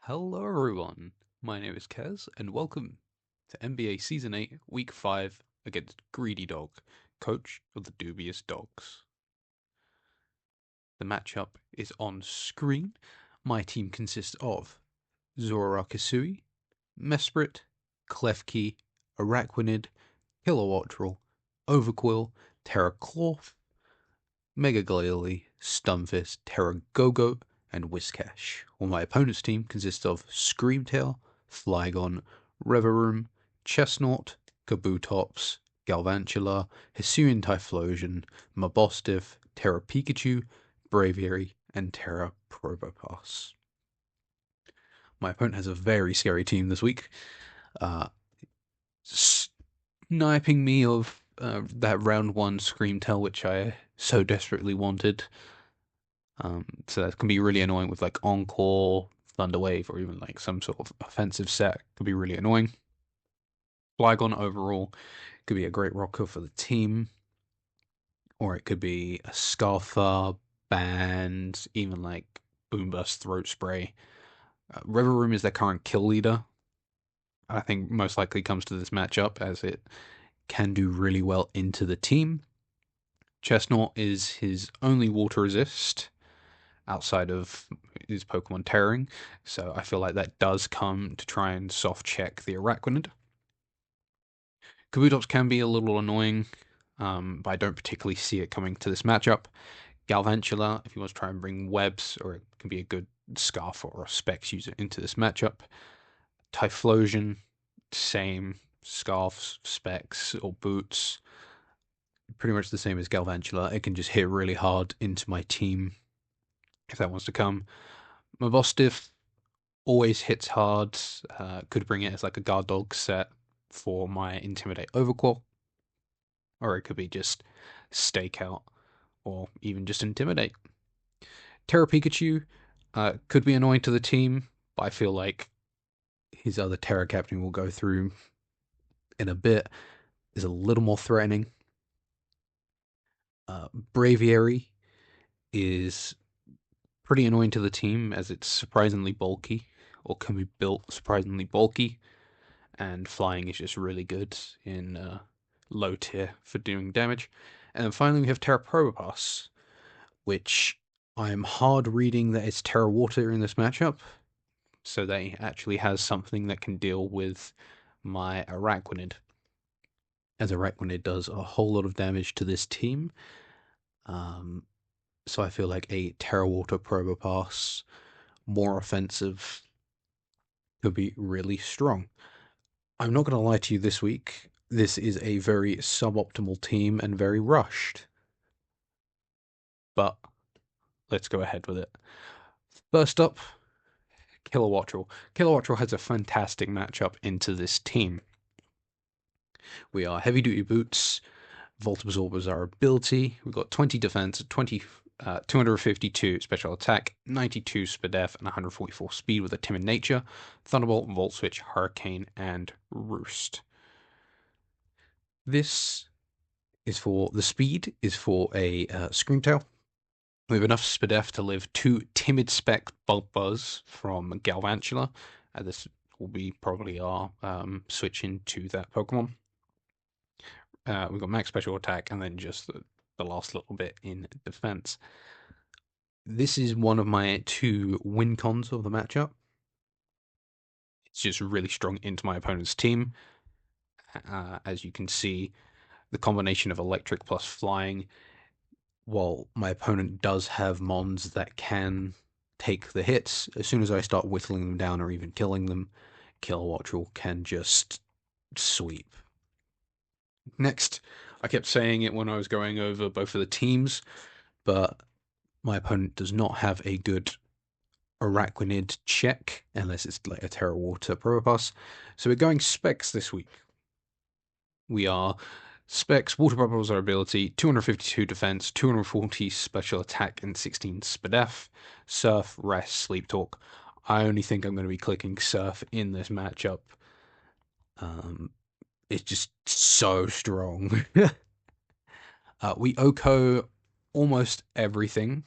Hello everyone, my name is Kez, and welcome to MBA Season 8, Week 5 against GreedyDog, coach of the Dubious Dogs. The matchup is on screen. My team consists of Zora Kasui, Mesprit, Klefki, Araquanid, Kilowattrel, Overquill, Terracloth, Megaglaily, Stunfisk, Terragogo, and Whiscash, while my opponent's team consists of Screamtail, Flygon, Reverum, Chestnut, Kabutops, Galvantula, Hisuian Typhlosion, Mabostiff, Terra Pikachu, Braviary, and Terra Probopass. My opponent has a very scary team this week, sniping me of that round 1 Screamtail, which I so desperately wanted. So that can be really annoying with like Encore, Thunderwave, or even like some sort of offensive set. Could be really annoying. Flygon overall could be a great rocker for the team, or it could be a Scarfer, Band, even like Boomburst, Throat Spray. Reverum is their current kill leader. I think most likely comes to this matchup as it can do really well into the team. Chestnut is his only water resist outside of his Pokemon tearing, so I feel like that does come to try and soft check the Araquanid. Kabutops can be a little annoying, but I don't particularly see it coming to this matchup. Galvantula, if you want to try and bring webs, or it can be a good Scarf or a Specs user into this matchup. Typhlosion, same. Scarfs, Specs, or Boots, pretty much the same as Galvantula. It can just hit really hard into my team if that wants to come. Mabostiff always hits hard. Could bring it as like a guard dog set for my Intimidate Overclaw. Or it could be just Stakeout or even just Intimidate. Terra Pikachu could be annoying to the team, but I feel like his other Terra Captain will go through in a bit is a little more threatening. Braviary is pretty annoying to the team as it's surprisingly bulky, or can be built surprisingly bulky, and flying is just really good in low tier for doing damage. And then finally we have Terra Probopass, which I'm hard reading that it's Terra Water in this matchup, so they actually has something that can deal with my Araquanid, as Araquanid does a whole lot of damage to this team. So I feel like a Terra Water Probopass, more offensive, could be really strong. I'm not going to lie to you this week. This is a very suboptimal team and very rushed. But let's go ahead with it. First up, Kilowattrel. Kilowattrel has a fantastic matchup into this team. We are heavy duty boots. Volt Absorber is our ability. We've got 20 defense, 252 special attack, 92 SPDF, and 144 speed with a timid nature. Thunderbolt, Volt Switch, Hurricane, and Roost. This is for the speed, is for a Screamtail. We have enough SPDF to live 2 Timid Spec Bulk Buzz from Galvantula. This will be probably our switch into that Pokemon. We've got max special attack and then just the last little bit in defense. This is one of my 2 win cons of the matchup. It's just really strong into my opponent's team. As you can see, the combination of electric plus flying, while my opponent does have mons that can take the hits, as soon as I start whittling them down or even killing them, Kilowattrel can just sweep. Next, I kept saying it when I was going over both of the teams, but my opponent does not have a good Araquanid check, unless it's like a Terra Water Probopass. So we're going Specs this week. We are Specs, Water Bubbles our ability, 252 defense, 240 special attack, and 16 SPDF. Surf, Rest, Sleep Talk. I only think I'm going to be clicking Surf in this matchup. It's just so strong. We OHKO almost everything,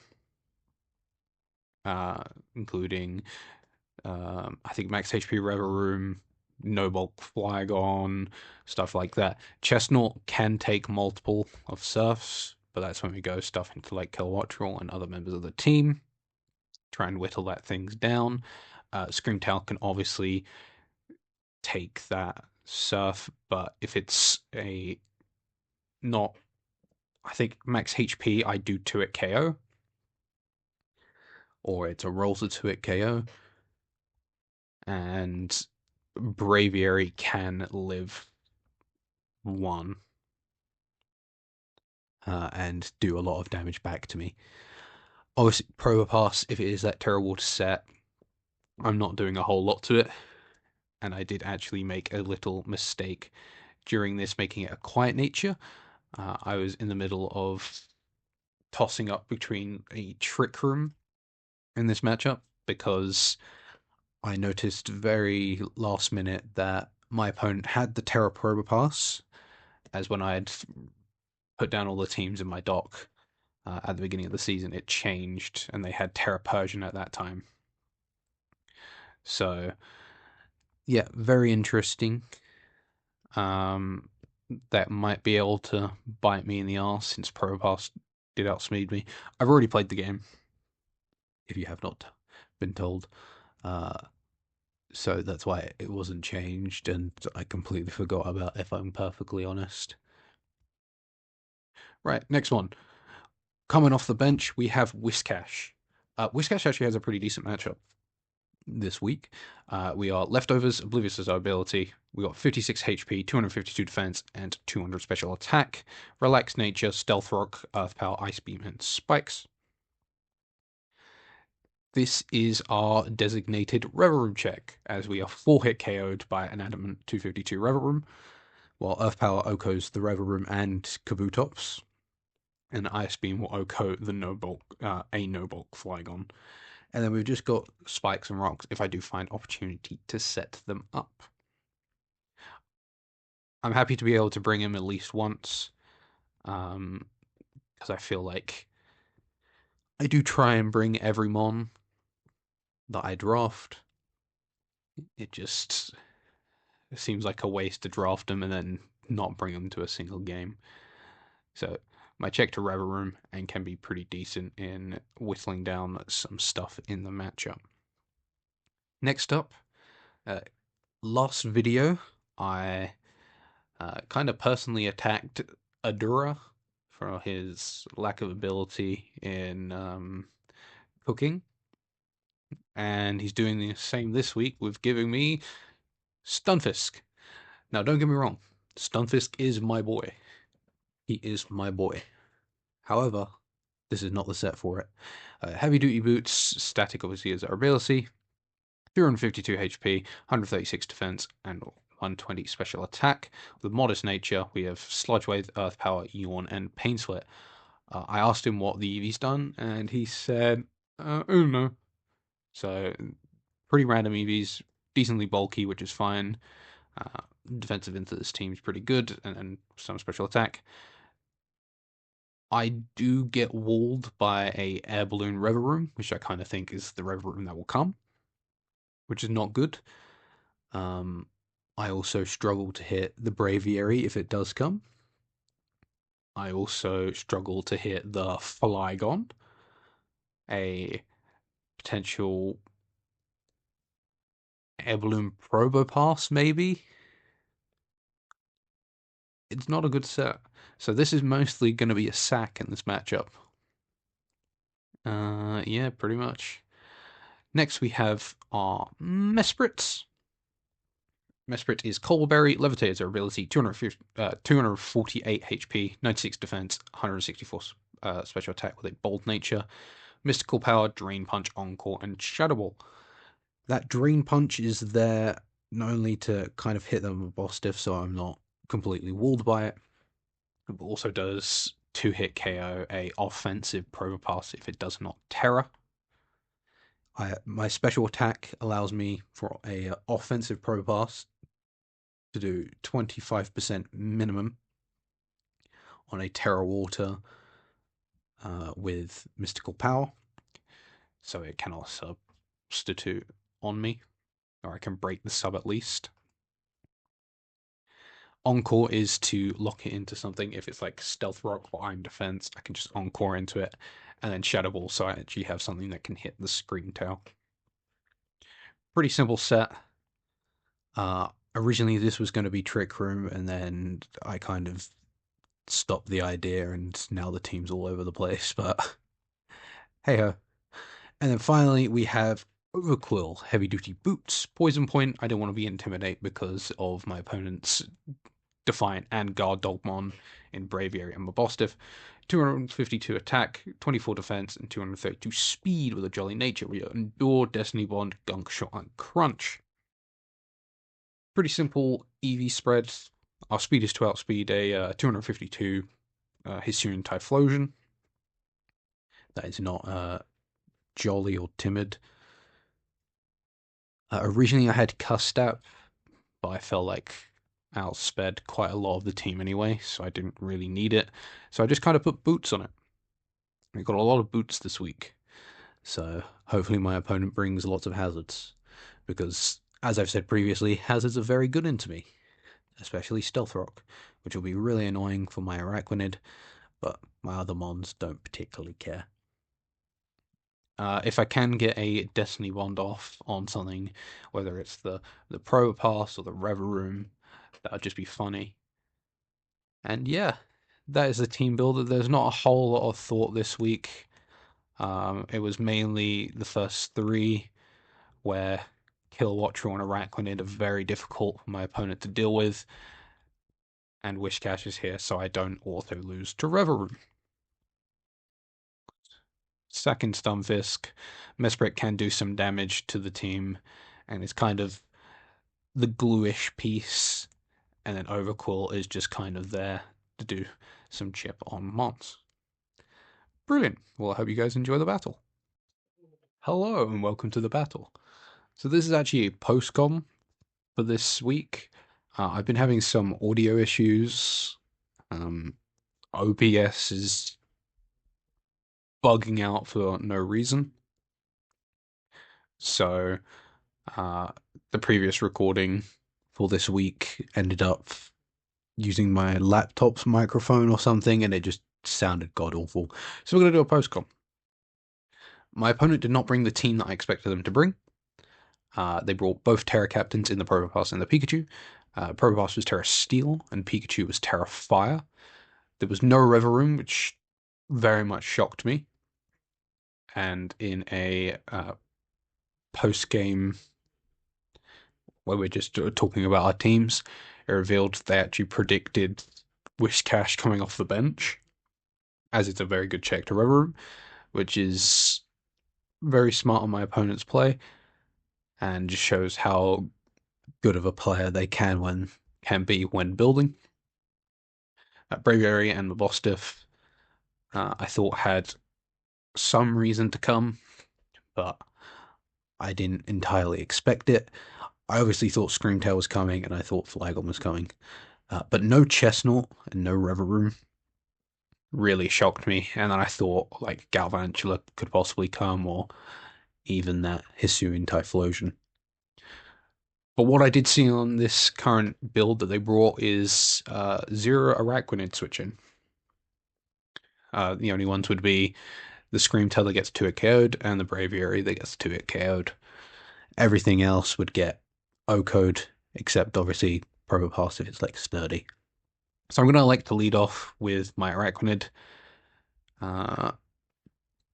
including I think max HP Rever Room, no bulk Flygon, stuff like that. Chestnut can take multiple of Surfs, but that's when we go stuff into like Kilowattrel and other members of the team. Try and whittle that things down. Screamtail can obviously take that Surf, but if it's a not, I think max HP, I do 2-hit KO, or it's a roll to 2-hit KO, and Braviary can live 1 and do a lot of damage back to me. Obviously, Probopass, if it is that terrible to set, I'm not doing a whole lot to it, and I did actually make a little mistake during this, making it a Quiet Nature. I was in the middle of tossing up between a Trick Room in this matchup because I noticed very last minute that my opponent had the Terra Probopass, as when I had put down all the teams in my dock at the beginning of the season, it changed, and they had Terra Persian at that time. So, yeah, very interesting. That might be able to bite me in the arse since Probopass did outspeed me. I've already played the game, if you have not been told. So that's why it wasn't changed, and I completely forgot about it, if I'm perfectly honest. Right, next one. Coming off the bench, we have Whiscash. Whiscash actually has a pretty decent matchup this week. We are Leftovers, Oblivious is our ability. We got 56 HP, 252 defense, and 200 special attack. Relaxed Nature, Stealth Rock, Earth Power, Ice Beam, and Spikes. This is our designated Rever Room check, as we are 4-hit KO'd by an Adamant 252 Rever Room, while Earth Power OHKOs the Rever Room and Kabutops, and Ice Beam will OHKO the a no bulk Flygon. And then we've just got Spikes and Rocks if I do find opportunity to set them up. I'm happy to be able to bring him at least once, because I feel like I do try and bring every Mon that I draft. It just seems like a waste to draft them and then not bring them to a single game. So my check to Rever Room and can be pretty decent in whittling down some stuff in the matchup. Next up, last video, I kind of personally attacked Adura for his lack of ability in cooking, and he's doing the same this week with giving me Stunfisk. Now, don't get me wrong, Stunfisk is my boy. He is my boy. However, this is not the set for it. Heavy Duty Boots, static obviously is our ability, 252 HP, 136 defense, and 120 special attack. With Modest Nature, we have Sludge Wave, Earth Power, Yawn, and Pain Sweat. I asked him what the Eevee's done, and he said, oh no. So, pretty random Eevees, decently bulky, which is fine. Defensive into this team is pretty good, and some special attack. I do get walled by a Air Balloon Rever Room, which I kind of think is the Rever Room that will come, which is not good. I also struggle to hit the Braviary if it does come. I also struggle to hit the Flygon, a potential Air Balloon Probopass, maybe. It's not a good set. So this is mostly going to be a sack in this matchup. Yeah, pretty much. Next we have our Mesprit. Mesprit is Coalberry, Levitator ability, 248 HP, 96 defense, 164 special attack with a bold nature, mystical power, Drain Punch, Encore, and Shadow Ball. That Drain Punch is there not only to kind of hit them with boss diff so I'm not completely walled by it, but also does 2-hit KO a offensive Probopass if it does not Terra. My special attack allows me for a offensive Probopass to do 25% minimum on a Terra Water with Mystical Power. So it can also substitute on me, or I can break the sub at least. Encore is to lock it into something. If it's like Stealth Rock or Iron Defense, I can just Encore into it, and then Shadow Ball, so I actually have something that can hit the Scream Tail. Pretty simple set. Originally this was going to be Trick Room, and then I kind of stopped the idea, and now the team's all over the place, but hey ho. And then finally we have Overquill, Heavy Duty Boots, Poison Point. I don't want to be Intimidate because of my opponent's Defiant and Guard Dogmon in Braviary and Mabostiff. 252 attack, 24 defense, and 232 speed with a Jolly Nature. We Endure, Destiny Bond, Gunk Shot, and Crunch. Pretty simple EV spread. Our speed is to outspeed a 252 Hisuian Typhlosion. That is not jolly or timid. Originally I had Custap, but I felt like I outsped quite a lot of the team anyway, so I didn't really need it. So I just kind of put Boots on it. We got a lot of Boots this week, so hopefully my opponent brings lots of hazards, because as I've said previously, hazards are very good into me, especially Stealth Rock, which will be really annoying for my Araquanid, but my other mons don't particularly care. If I can get a Destiny Bond off on something, whether it's the Probopass or the Reverum, that would just be funny. And yeah, that is the team builder. There's not a whole lot of thought this week. It was mainly the first three, where Killwatcher and Araquanid are very difficult for my opponent to deal with, and Wishcash is here so I don't auto lose to Reverum. Second Stunfisk, Mesprit can do some damage to the team, and it's kind of the gluish piece, and then Overquill is just kind of there to do some chip on mons. Brilliant. Well, I hope you guys enjoy the battle. Hello, and welcome to the battle. So this is actually a post-com for this week. I've been having some audio issues. OBS is bugging out for no reason. So the previous recording for this week ended up using my laptop's microphone or something, and it just sounded god awful. So we're going to do a post-com. My opponent did not bring the team that I expected them to bring. They brought both Terra Captains in the Probopass and the Pikachu. Probopass was Terra Steel, and Pikachu was Terra Fire. There was no Reverum, which very much shocked me. And in a post-game where we're just talking about our teams, it revealed they actually predicted Wishcash coming off the bench, as it's a very good check to Reverum, which is very smart on my opponent's play, and just shows how good of a player they can be when building. Braviary and Mabostiff, I thought had some reason to come, but I didn't entirely expect it. I obviously thought Screamtail was coming, and I thought Flygon was coming, but no Chestnut and no Reverum really shocked me. And then I thought like Galvantula could possibly come, or even that Hisuian Typhlosion. But what I did see on this current build that they brought is zero Araquanid switching. The only ones would be the Screamtail that gets 2-hit KO'd, and the Braviary that gets 2-hit KO'd. Everything else would get O-code, except obviously Probopass if it's like sturdy. So I'm gonna like to lead off with my Araquanid.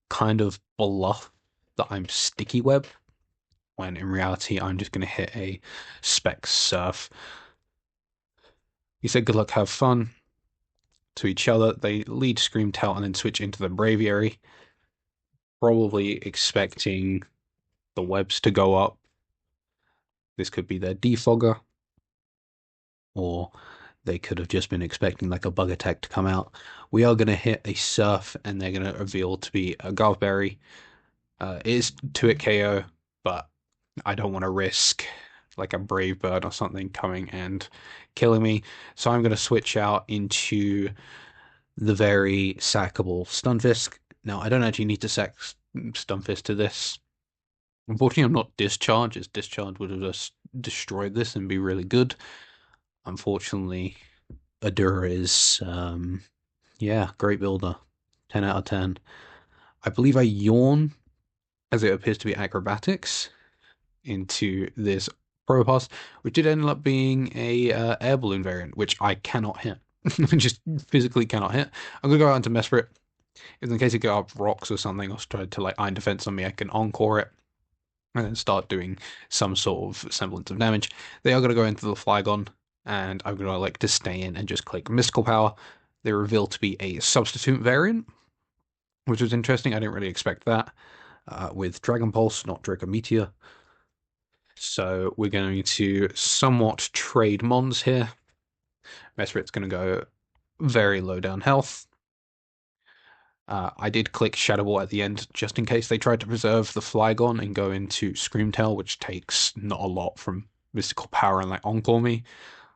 Kind of bluff that I'm Sticky Web, when in reality I'm just gonna hit a Spec Surf. He said good luck, have fun to each other. They lead Screamtail and then switch into the Braviary, probably expecting the webs to go up. This could be their defogger, or they could have just been expecting like a bug attack to come out. We are going to hit a Surf, and they're going to reveal to be a Garberry. It is 2-hit KO, but I don't want to risk like a Brave Bird or something coming and killing me. So I'm going to switch out into the very sackable Stunfisk. Now, I don't actually need to sack Stunfisk to this. Unfortunately, I'm not Discharge, as Discharge would have just destroyed this and be really good. Unfortunately, Adura is, yeah, great builder. 10 out of 10. I believe I yawn, as it appears to be acrobatics, into this Probopass, which did end up being a air balloon variant, which I cannot hit. Just physically cannot hit. I'm gonna go out into Mesprit. In the case it go up rocks or something, or try to like Iron Defense on me, I can encore it and then start doing some sort of semblance of damage. They are going to go into the Flygon, and I'm going to like to stay in and just click Mystical Power. They reveal to be a substitute variant, which was interesting. I didn't really expect that with Dragon Pulse, not Draco Meteor. So we're going to somewhat trade Mons here. Mesrit's going to go very low down health. I did click Shadow Ball at the end just in case they tried to preserve the Flygon and go into Screamtail, which takes not a lot from Mystical Power and like Encore me.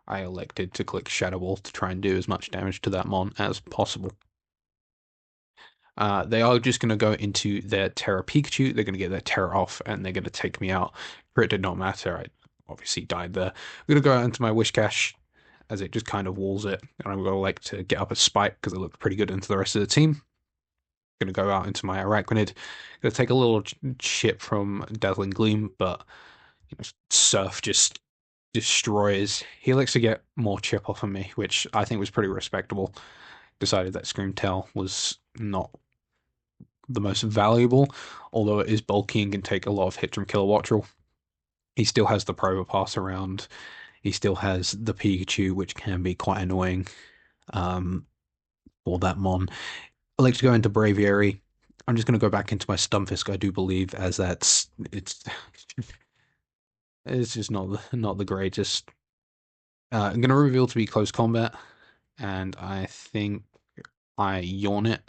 I elected to click Shadow Ball to try and do as much damage to that Mon as possible. They are just going to go into their Terra Pikachu. They're going to get their Terra off and they're going to take me out. Crit did not matter. I obviously died there. I'm going to go out into my Wish Cache as it just kind of walls it. And I'm going to like to get up a Spike because it looked pretty good into the rest of the team. Going to go out into my Arachnid. Going to take a little chip from Dazzling Gleam, but you know, Surf just destroys. He likes to get more chip off of me, which I think was pretty respectable. Decided that Screamtail was not the most valuable, although it is bulky and can take a lot of hits from Kilowattrel. He still has the Probopass around. He still has the Pikachu, which can be quite annoying for that Mon. I like to go into Braviary. I'm just going to go back into my Stunfisk, I do believe, as it's just not the greatest. I'm going to reveal to be close combat, and I think I yawn it,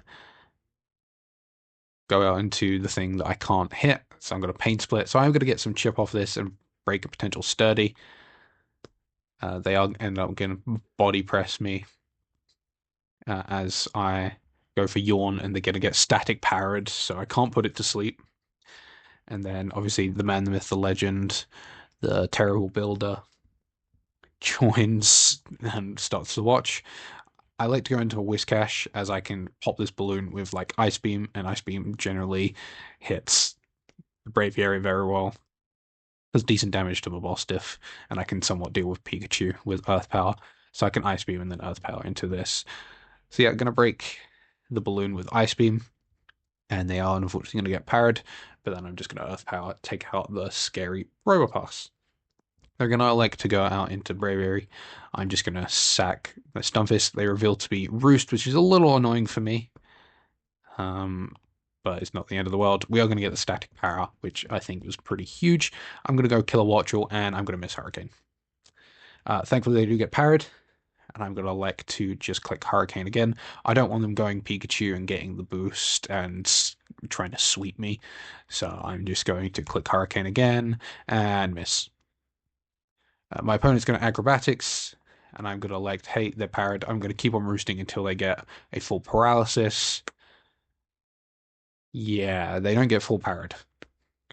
go out into the thing that I can't hit. So I'm going to Pain Split. So I'm going to get some chip off this and break a potential Sturdy. They are end up going to body press me as I go for Yawn, and they're going to get static powered, so I can't put it to sleep. And then obviously the man, the myth, the legend, the terrible builder joins and starts to watch. I like to go into a Whiscash as I can pop this balloon with like Ice Beam, and Ice Beam generally hits the Braviary very well. Does decent damage to Mabostiff, and I can somewhat deal with Pikachu with Earth Power. So I can Ice Beam and then Earth Power into this. So yeah, I'm gonna break the balloon with Ice Beam, and they are unfortunately gonna get parried, but then I'm just gonna Earth Power, take out the scary Robopass. They're gonna like to go out into Braviary. I'm just gonna sack the Stunfisk. They reveal to be Roost, which is a little annoying for me. But it's not the end of the world. We are going to get the static power, which I think was pretty huge. I'm going to go Kilowattrel, and I'm going to miss Hurricane. Thankfully, they do get parried, and I'm going to elect to just click Hurricane again. I don't want them going Pikachu and getting the boost and trying to sweep me, so I'm just going to click Hurricane again and miss. My opponent's going to Acrobatics, and I'm going to elect, hey, they're parried. I'm going to keep on roosting until they get a full paralysis. Yeah, they don't get full parried.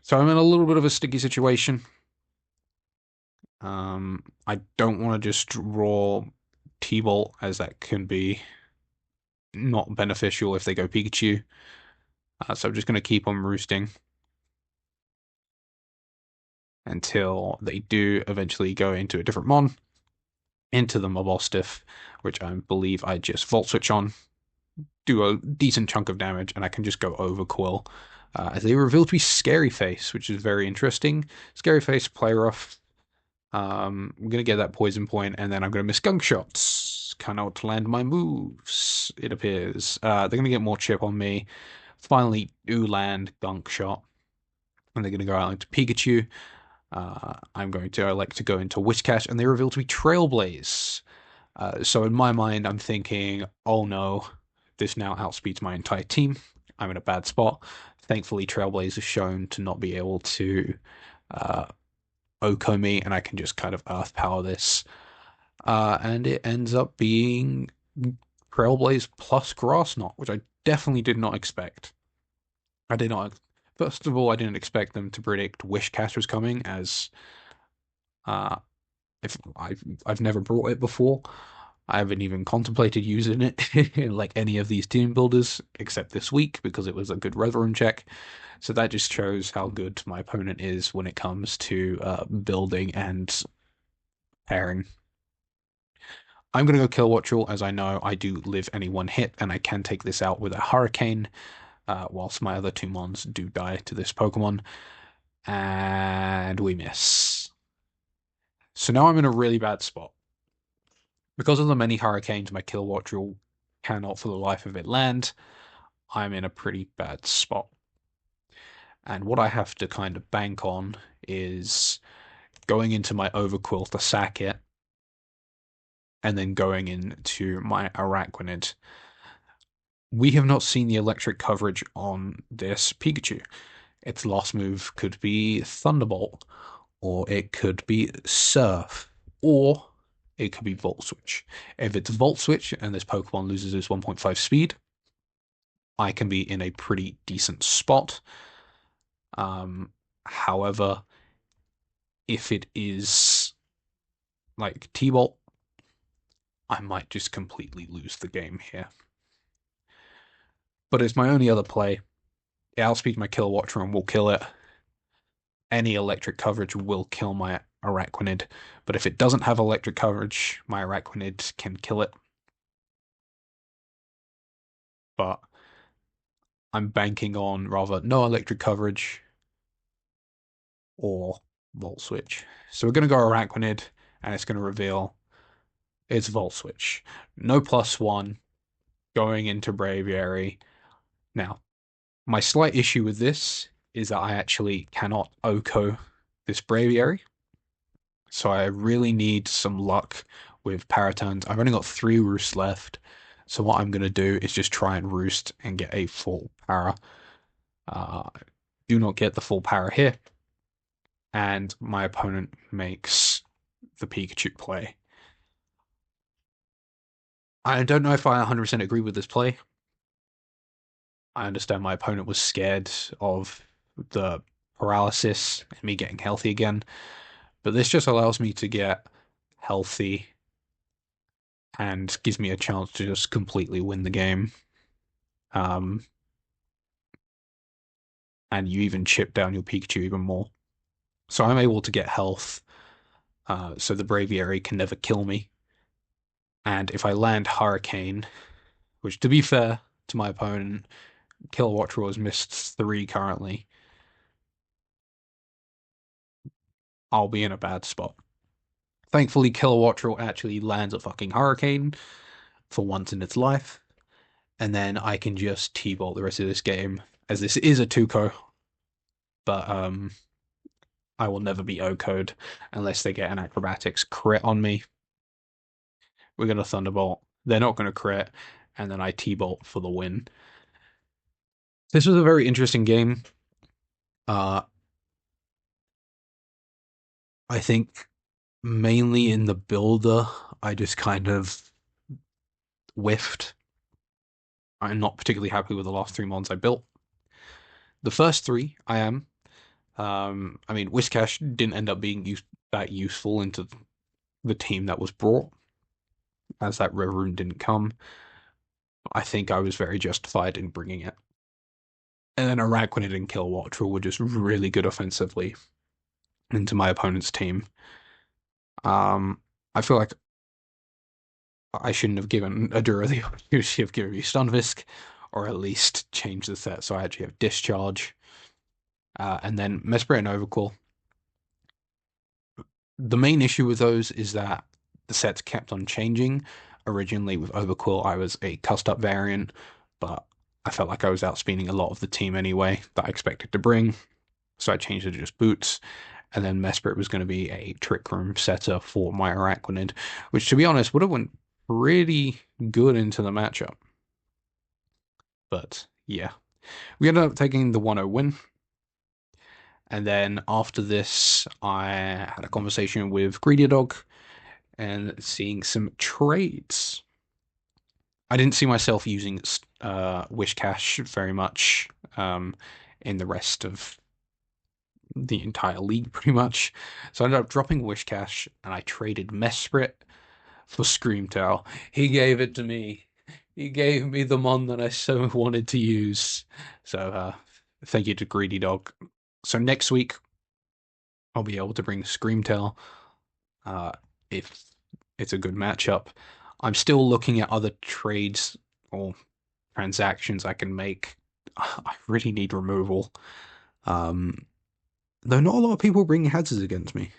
So I'm in a little bit of a sticky situation. I don't want to just draw T-Bolt, as that can be not beneficial if they go Pikachu. So I'm just going to keep on roosting until they do eventually go into a different Mon, into the Mabostiff, which I believe I just Volt Switch on, do a decent chunk of damage, and I can just go over Quill. As they reveal to be Scary Face, which is very interesting. Scary Face, Play Rough. I'm gonna get that poison point, and then I'm gonna miss Gunk Shots. Cannot land my moves, it appears. They're gonna get more chip on me. Finally, do land Gunk Shot, and they're gonna go out into Pikachu. I'm going to elect to go into Whiscash, and they reveal to be Trailblaze. So in my mind, I'm thinking, oh no, this now outspeeds my entire team. I'm in a bad spot. Thankfully, Trailblaze is shown to not be able to Oko me, and I can just kind of Earth Power this. And it ends up being Trailblaze plus Grass Knot, which I definitely did not expect. I did not First of all, I didn't expect them to predict Wishcash was coming, as uh, if I've never brought it before. I haven't even contemplated using it in like any of these team builders except this week because it was a good red room check. So that just shows how good my opponent is when it comes to building and pairing. I'm going to go kill Watchel as I know I do live any one hit and I can take this out with a Hurricane, whilst my other two mons do die to this Pokemon. And we miss. So now I'm in a really bad spot. Because of the many hurricanes my kill Watchel cannot for the life of it land, I'm in a pretty bad spot. And what I have to kind of bank on is going into my Overquill to sack it, and then going into my Araquanid. We have not seen the electric coverage on this Pikachu. Its last move could be Thunderbolt, or it could be Surf, or it could be Volt Switch. If it's Volt Switch and this Pokemon loses its 1.5 speed, I can be in a pretty decent spot. However, if it is like T-Bolt, I might just completely lose the game here. But it's my only other play. It outspeeds my Kill and will kill it. Any electric coverage will kill my Araquanid. But if it doesn't have electric coverage, my Araquanid can kill it. But I'm banking on rather no electric coverage or Volt Switch. So we're going to go Araquanid, and it's going to reveal it's Volt Switch. No +1 going into Braviary. Now, my slight issue with this is that I actually cannot OHKO this Braviary. So I really need some luck with Paraturns. I've only got 3 roosts left. So what I'm going to do is just try and roost and get a full para. Uh, do not get the full para here. And my opponent makes the Pikachu play. I don't know if I 100% agree with this play. I understand my opponent was scared of the paralysis and me getting healthy again, but this just allows me to get healthy and gives me a chance to just completely win the game. Um, and you even chip down your Pikachu even more. So I'm able to get health, so the Braviary can never kill me. And if I land Hurricane, which to be fair to my opponent, Kilowattrel has missed 3 currently, I'll be in a bad spot. Thankfully, Kilowattrel actually lands a fucking Hurricane for once in its life, and then I can just T-Bolt the rest of this game, as this is a 2-co, but I will never be O-code unless they get an Acrobatics crit on me. We're going to Thunderbolt. They're not going to crit, and then I T-Bolt for the win. This was a very interesting game. I think mainly in the builder, I just kind of whiffed. I'm not particularly happy with the last 3 mons I built. The first 3, I am. I mean, Whiscash didn't end up being that useful into the team that was brought, as that River Rune didn't come. I think I was very justified in bringing it. And then Araquanid and Kilowattrel were just really good offensively into my opponent's team. I feel like I shouldn't have given Adura the opportunity of giving me Stunfisk, or at least change the set so I actually have Discharge. And then Mesprit and Overquill. The main issue with those is that the sets kept on changing. Originally with Overquill, I was a cussed up variant, but I felt like I was outspeeding a lot of the team anyway that I expected to bring. So I changed it to just boots. And then Mesprit was going to be a Trick Room setter for my Araquanid, which to be honest would have went pretty good into the matchup. But yeah, we ended up taking the 1-0 win. And then after this, I had a conversation with GreedyDog and seeing some trades. I didn't see myself using Wishcash very much. in the rest of the entire league, pretty much. So I ended up dropping Wishcash, and I traded Mesprit for Screamtail. He gave it to me. He gave me the mon that I so wanted to use. So thank you to GreedyDog. So next week I'll be able to bring Screamtail uh, if it's a good matchup. I'm still looking at other trades or transactions I can make. I really need removal. Um, though not a lot of people bring hazards against me.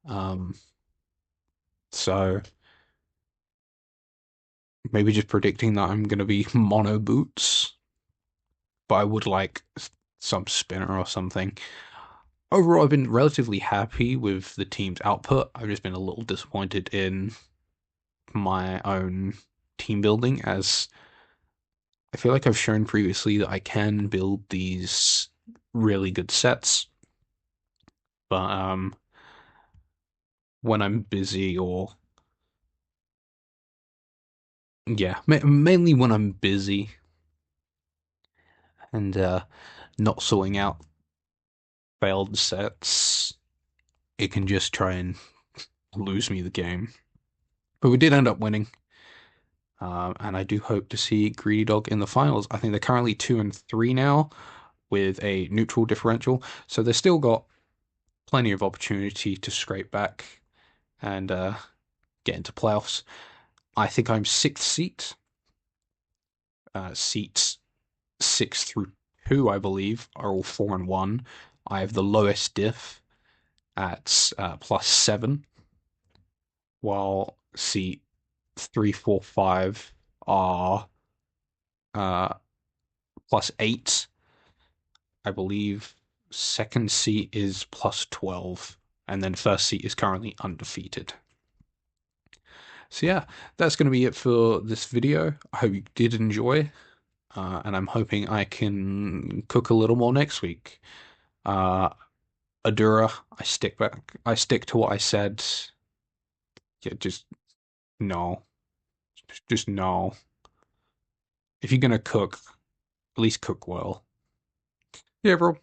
Um, so maybe just predicting that I'm going to be mono boots, but I would like some spinner or something. Overall, I've been relatively happy with the team's output. I've just been a little disappointed in my own team building, as I feel like I've shown previously that I can build these really good sets, but when I'm busy or yeah, mainly when I'm busy and not sorting out failed sets, it can just try and lose me the game. But we did end up winning, and I do hope to see GreedyDog in the finals. I think they're currently 2-3 now with a neutral differential, so they've still got plenty of opportunity to scrape back and get into playoffs. I think I'm sixth seat. Seats 6 through 2, I believe, are all 4-1. I have the lowest diff at +7, while seat 3, 4, 5 are uh, +8. I believe second seat is +12, and then first seat is currently undefeated. So yeah, that's going to be it for this video. I hope you did enjoy, and I'm hoping I can cook a little more next week. Uh, Adura, I stick to what I said. Yeah, just no. Just no. If you're gonna cook, at least cook well. Yeah, bro.